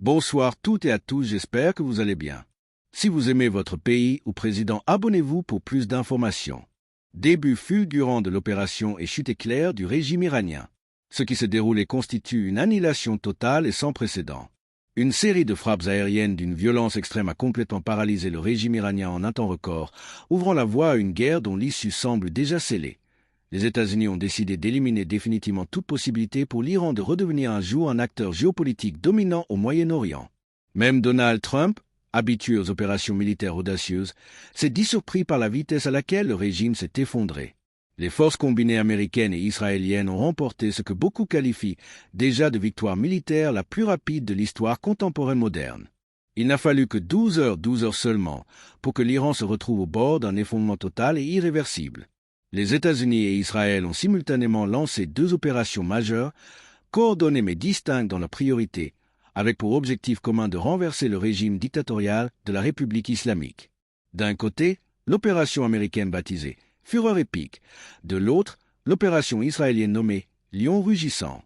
Bonsoir toutes et à tous, j'espère que vous allez bien. Si vous aimez votre pays ou président, abonnez-vous pour plus d'informations. Début fulgurant de l'opération et chute éclair du régime iranien. Ce qui se déroule et constitue une annihilation totale et sans précédent. Une série de frappes aériennes d'une violence extrême a complètement paralysé le régime iranien en un temps record, ouvrant la voie à une guerre dont l'issue semble déjà scellée. Les États-Unis ont décidé d'éliminer définitivement toute possibilité pour l'Iran de redevenir un jour un acteur géopolitique dominant au Moyen-Orient. Même Donald Trump, habitué aux opérations militaires audacieuses, s'est dit surpris par la vitesse à laquelle le régime s'est effondré. Les forces combinées américaines et israéliennes ont remporté ce que beaucoup qualifient déjà de victoire militaire la plus rapide de l'histoire contemporaine moderne. Il n'a fallu que 12 heures seulement, pour que l'Iran se retrouve au bord d'un effondrement total et irréversible. Les États-Unis et Israël ont simultanément lancé deux opérations majeures, coordonnées mais distinctes dans leurs priorités, avec pour objectif commun de renverser le régime dictatorial de la République islamique. D'un côté, l'opération américaine baptisée Fureur épique, de l'autre, l'opération israélienne nommée Lion rugissant.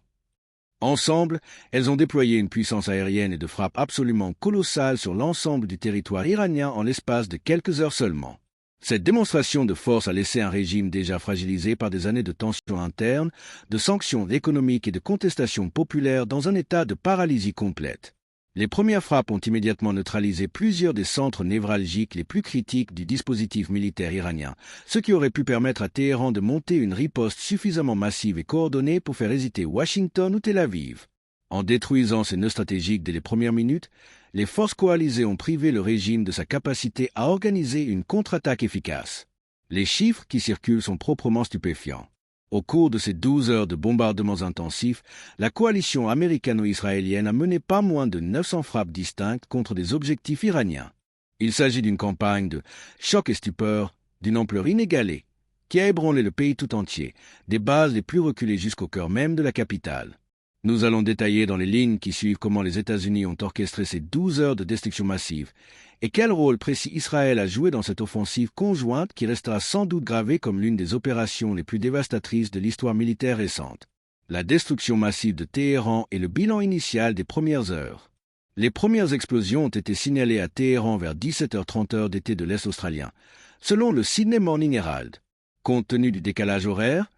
Ensemble, elles ont déployé une puissance aérienne et de frappe absolument colossale sur l'ensemble du territoire iranien en l'espace de quelques heures seulement. Cette démonstration de force a laissé un régime déjà fragilisé par des années de tensions internes, de sanctions économiques et de contestations populaires dans un état de paralysie complète. Les premières frappes ont immédiatement neutralisé plusieurs des centres névralgiques les plus critiques du dispositif militaire iranien, ce qui aurait pu permettre à Téhéran de monter une riposte suffisamment massive et coordonnée pour faire hésiter Washington ou Tel Aviv. En détruisant ces nœuds stratégiques dès les premières minutes, les forces coalisées ont privé le régime de sa capacité à organiser une contre-attaque efficace. Les chiffres qui circulent sont proprement stupéfiants. Au cours de ces 12 heures de bombardements intensifs, la coalition américano-israélienne a mené pas moins de 900 frappes distinctes contre des objectifs iraniens. Il s'agit d'une campagne de choc et stupeur d'une ampleur inégalée, qui a ébranlé le pays tout entier, des bases les plus reculées jusqu'au cœur même de la capitale. Nous allons détailler dans les lignes qui suivent comment les États-Unis ont orchestré ces 12 heures de destruction massive et quel rôle précis Israël a joué dans cette offensive conjointe qui restera sans doute gravée comme l'une des opérations les plus dévastatrices de l'histoire militaire récente. La destruction massive de Téhéran et le bilan initial des premières heures. Les premières explosions ont été signalées à Téhéran vers 17h30 d'été de l'Est australien, selon le Sydney Morning Herald. Compte tenu du décalage horaire,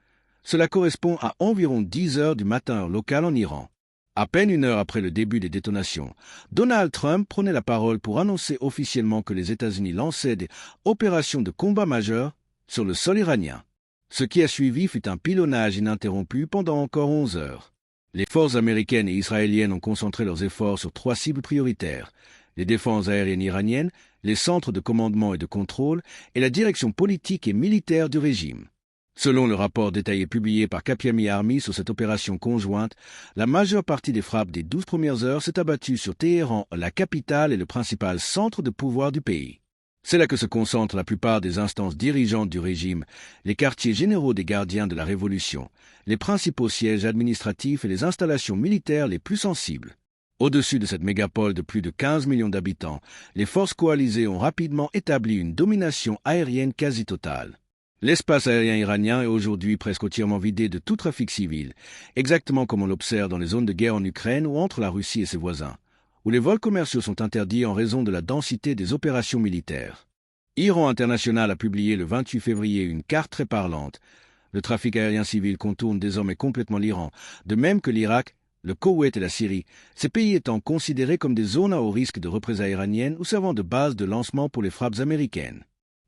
cela correspond à environ 10 heures du matin heure locale en Iran. À peine une heure après le début des détonations, Donald Trump prenait la parole pour annoncer officiellement que les États-Unis lançaient des opérations de combat majeures sur le sol iranien. Ce qui a suivi fut un pilonnage ininterrompu pendant encore 11 heures. Les forces américaines et israéliennes ont concentré leurs efforts sur 3 cibles prioritaires: les défenses aériennes iraniennes, les centres de commandement et de contrôle, et la direction politique et militaire du régime. Selon le rapport détaillé publié par Kapiami Army sur cette opération conjointe, la majeure partie des frappes des 12 premières heures s'est abattue sur Téhéran, la capitale et le principal centre de pouvoir du pays. C'est là que se concentrent la plupart des instances dirigeantes du régime, les quartiers généraux des gardiens de la Révolution, les principaux sièges administratifs et les installations militaires les plus sensibles. Au-dessus de cette mégapole de plus de 15 millions d'habitants, les forces coalisées ont rapidement établi une domination aérienne quasi totale. L'espace aérien iranien est aujourd'hui presque entièrement vidé de tout trafic civil, exactement comme on l'observe dans les zones de guerre en Ukraine ou entre la Russie et ses voisins, où les vols commerciaux sont interdits en raison de la densité des opérations militaires. Iran International a publié le 28 février une carte très parlante. Le trafic aérien civil contourne désormais complètement l'Iran, de même que l'Irak, le Koweït et la Syrie, ces pays étant considérés comme des zones à haut risque de représailles iraniennes ou servant de base de lancement pour les frappes américaines.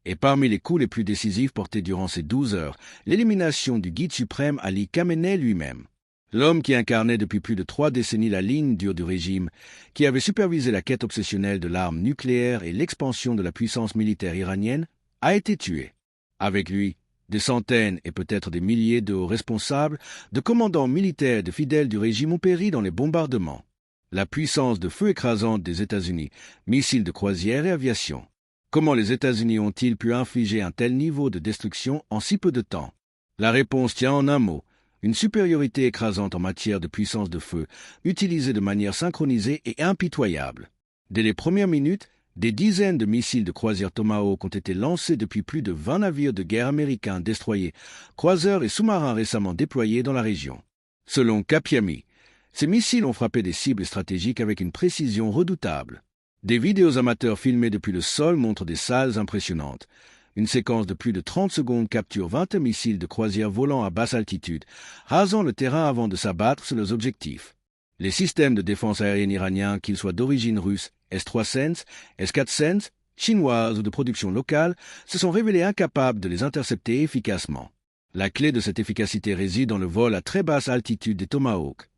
Et parmi les coups les plus décisifs portés durant ces 12 heures, l'élimination du guide suprême Ali Khamenei lui-même. L'homme qui incarnait depuis plus de 3 décennies la ligne dure du régime, qui avait supervisé la quête obsessionnelle de l'arme nucléaire et l'expansion de la puissance militaire iranienne, a été tué. Avec lui, des centaines et peut-être des milliers de hauts responsables, de commandants militaires et de fidèles du régime ont péri dans les bombardements. La puissance de feu écrasante des États-Unis, missiles de croisière et aviation. Comment les États-Unis ont-ils pu infliger un tel niveau de destruction en si peu de temps? La réponse tient en un mot: une supériorité écrasante en matière de puissance de feu, utilisée de manière synchronisée et impitoyable. Dès les premières minutes, des dizaines de missiles de croisière Tomahawk ont été lancés depuis plus de 20 navires de guerre américains destroyers, croiseurs et sous-marins récemment déployés dans la région. Selon Kapiami, Ces missiles ont frappé des cibles stratégiques avec une précision redoutable. Des vidéos amateurs filmées depuis le sol montrent des salles impressionnantes. Une séquence de plus de 30 secondes capture 20 missiles de croisière volant à basse altitude, rasant le terrain avant de s'abattre sur leurs objectifs. Les systèmes de défense aérienne iraniens, qu'ils soient d'origine russe, S-300, S-400, chinoise ou de production locale, se sont révélés incapables de les intercepter efficacement. La clé de cette efficacité réside dans le vol à très basse altitude des Tomahawk.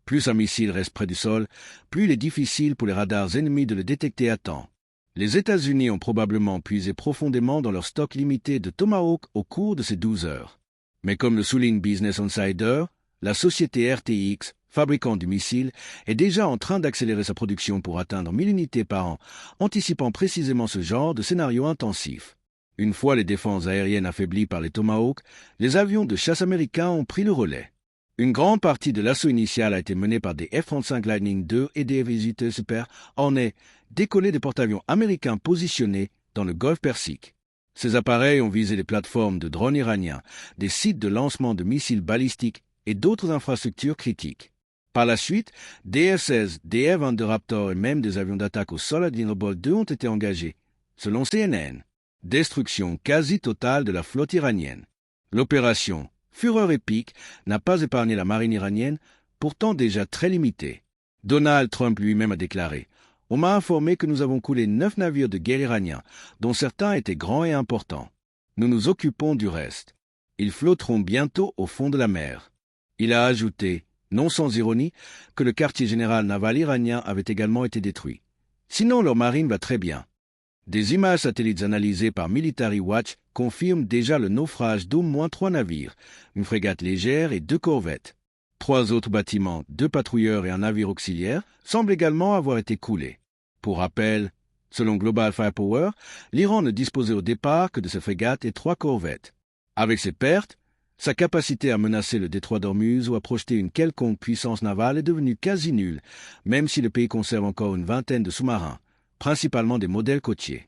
Plus un missile reste près du sol, plus il est difficile pour les radars ennemis de le détecter à temps. Les États-Unis ont probablement puisé profondément dans leur stock limité de Tomahawk au cours de ces 12 heures. Mais comme le souligne Business Insider, la société RTX, fabricant du missile, est déjà en train d'accélérer sa production pour atteindre 1000 unités par an, anticipant précisément ce genre de scénario intensif. Une fois les défenses aériennes affaiblies par les Tomahawk, les avions de chasse américains ont pris le relais. Une grande partie de l'assaut initial a été menée par des F-35 Lightning II et des F-18 Super Hornet, décollés des porte-avions américains positionnés dans le golfe Persique. Ces appareils ont visé des plateformes de drones iraniens, des sites de lancement de missiles balistiques et d'autres infrastructures critiques. Par la suite, des F-16, des F-22 Raptor et même des avions d'attaque au sol à Thunderbolt II ont été engagés, selon CNN. Destruction quasi totale de la flotte iranienne. L'opération Fureur épique n'a pas épargné la marine iranienne, pourtant déjà très limitée. Donald Trump lui-même a déclaré « On m'a informé que nous avons coulé 9 navires de guerre iraniens, dont certains étaient grands et importants. Nous nous occupons du reste. Ils flotteront bientôt au fond de la mer. » Il a ajouté, non sans ironie, que le quartier général naval iranien avait également été détruit. Sinon, leur marine va très bien. Des images satellites analysées par Military Watch confirment déjà le naufrage d'au moins 3 navires, une frégate légère et 2 corvettes. 3 autres bâtiments, 2 patrouilleurs et un navire auxiliaire semblent également avoir été coulés. Pour rappel, selon Global Firepower, l'Iran ne disposait au départ que de ces frégates et 3 corvettes. Avec ces pertes, sa capacité à menacer le détroit d'Ormuz ou à projeter une quelconque puissance navale est devenue quasi nulle, même si le pays conserve encore une vingtaine de sous-marins, principalement des modèles côtiers.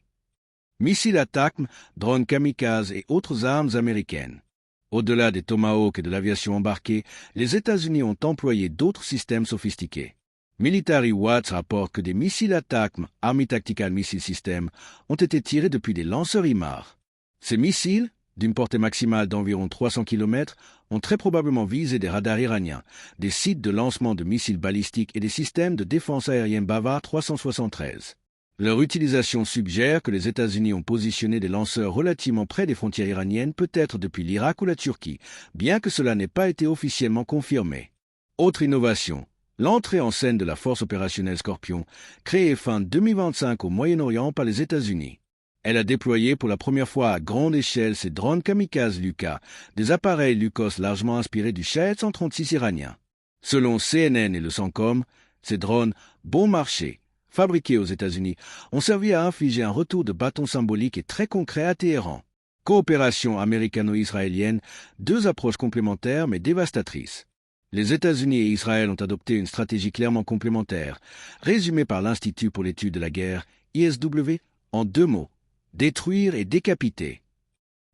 Missiles ATACMS, drones kamikazes et autres armes américaines. Au-delà des Tomahawks et de l'aviation embarquée, les États-Unis ont employé d'autres systèmes sophistiqués. Military Watch rapporte que des missiles ATACMS, Army Tactical Missile System, ont été tirés depuis des lanceurs IMAR. Ces missiles, d'une portée maximale d'environ 300 km, ont très probablement visé des radars iraniens, des sites de lancement de missiles balistiques et des systèmes de défense aérienne Bavar 373. Leur utilisation suggère que les États-Unis ont positionné des lanceurs relativement près des frontières iraniennes, peut-être depuis l'Irak ou la Turquie, bien que cela n'ait pas été officiellement confirmé. Autre innovation, l'entrée en scène de la force opérationnelle Scorpion, créée fin 2025 au Moyen-Orient par les États-Unis. Elle a déployé pour la première fois à grande échelle ses drones kamikazes Luka, des appareils Lukos largement inspirés du Shahed 136 iranien. Selon CNN et le CENTCOM, ces drones bon marché, fabriqués aux États-Unis, ont servi à infliger un retour de bâton symbolique et très concret à Téhéran. Coopération américano-israélienne, 2 approches complémentaires mais dévastatrices. Les États-Unis et Israël ont adopté une stratégie clairement complémentaire, résumée par l'Institut pour l'étude de la guerre, ISW, en 2 mots, détruire et décapiter.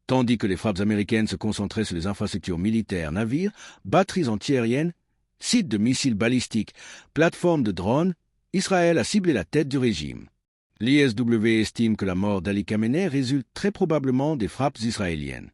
Tandis que les frappes américaines se concentraient sur les infrastructures militaires, navires, batteries antiaériennes, sites de missiles balistiques, plateformes de drones, Israël a ciblé la tête du régime. L'ISW estime que la mort d'Ali Khamenei résulte très probablement des frappes israéliennes.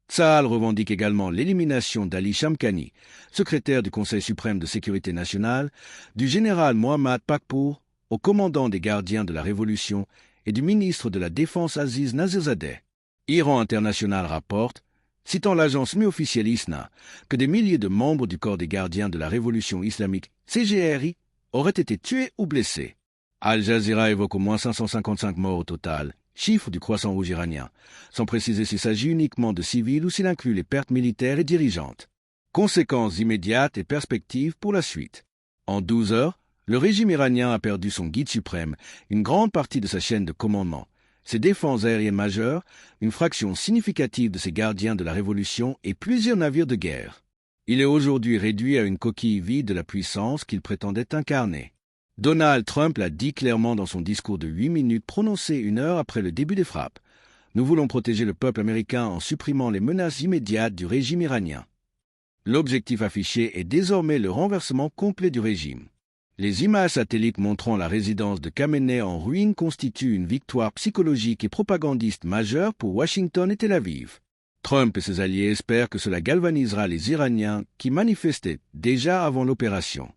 Tsahal revendique également l'élimination d'Ali Shamkhani, secrétaire du Conseil suprême de sécurité nationale, du général Mohammad Pakpour, au commandant des gardiens de la Révolution, et du ministre de la Défense Aziz Nazirzadeh. Iran International rapporte, citant l'agence mi-officielle ISNA, que des milliers de membres du corps des gardiens de la Révolution islamique, CGRI, auraient été tués ou blessés. Al Jazeera évoque au moins 555 morts au total, chiffre du Croissant Rouge iranien, sans préciser s'il s'agit uniquement de civils ou s'il inclut les pertes militaires et dirigeantes. Conséquences immédiates et perspectives pour la suite. En 12 heures, le régime iranien a perdu son guide suprême, une grande partie de sa chaîne de commandement, ses défenses aériennes majeures, une fraction significative de ses gardiens de la Révolution et plusieurs navires de guerre. Il est aujourd'hui réduit à une coquille vide de la puissance qu'il prétendait incarner. Donald Trump l'a dit clairement dans son discours de 8 minutes prononcé 1 heure après le début des frappes. Nous voulons protéger le peuple américain en supprimant les menaces immédiates du régime iranien. L'objectif affiché est désormais le renversement complet du régime. Les images satellites montrant la résidence de Khamenei en ruine constituent une victoire psychologique et propagandiste majeure pour Washington et Tel Aviv. Trump et ses alliés espèrent que cela galvanisera les Iraniens qui manifestaient déjà avant l'opération.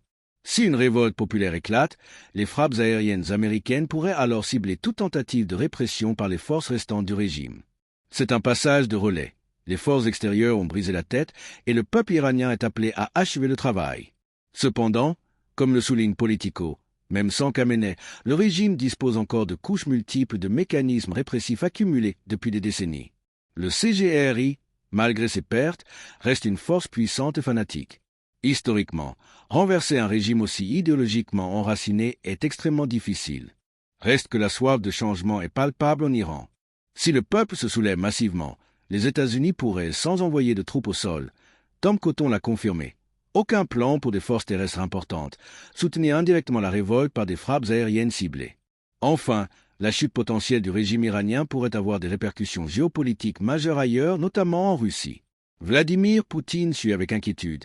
Si une révolte populaire éclate, les frappes aériennes américaines pourraient alors cibler toute tentative de répression par les forces restantes du régime. C'est un passage de relais. Les forces extérieures ont brisé la tête et le peuple iranien est appelé à achever le travail. Cependant, comme le souligne Politico, même sans Khamenei, le régime dispose encore de couches multiples de mécanismes répressifs accumulés depuis des décennies. Le CGRI, malgré ses pertes, reste une force puissante et fanatique. Historiquement, renverser un régime aussi idéologiquement enraciné est extrêmement difficile. Reste que la soif de changement est palpable en Iran. Si le peuple se soulève massivement, les États-Unis pourraient, sans envoyer de troupes au sol, Tom Cotton l'a confirmé, aucun plan pour des forces terrestres importantes, soutenir indirectement la révolte par des frappes aériennes ciblées. Enfin, la chute potentielle du régime iranien pourrait avoir des répercussions géopolitiques majeures ailleurs, notamment en Russie. Vladimir Poutine suit avec inquiétude.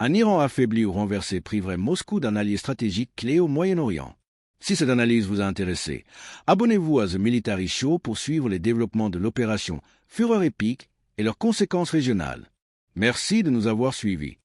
Un Iran affaibli ou renversé priverait Moscou d'un allié stratégique clé au Moyen-Orient. Si cette analyse vous a intéressé, abonnez-vous à The Military Show pour suivre les développements de l'opération Fureur épique et leurs conséquences régionales. Merci de nous avoir suivis.